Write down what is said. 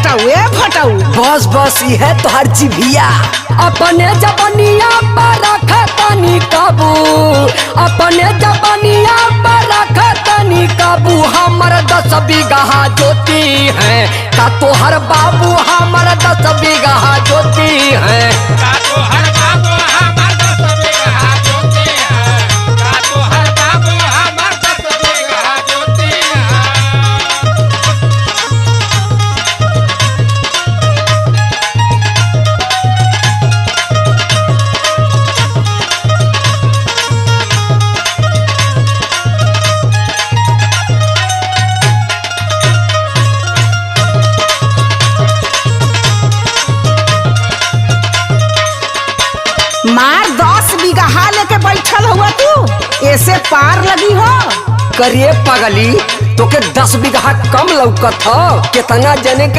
फटाऊ बस बस यह तो हर जीभिया अपने जबनिया पर रखतनी काबू, अपने जबनिया पर रखतनी काबू। हमर 10 बीघा जोती है का तोहर बाबू, हमर 10 बीघा जोती है का तोहर बाबू हमर 10 बीघा जोती है, का तोहर बाबू हमर 10 बीघा जोती है। मार 10 बीघा लेके बैठल हुआ तू, ऐसे पार लगी हो। करिए पगली तोके 10 बीघा कम लौकत हो, कितना जने के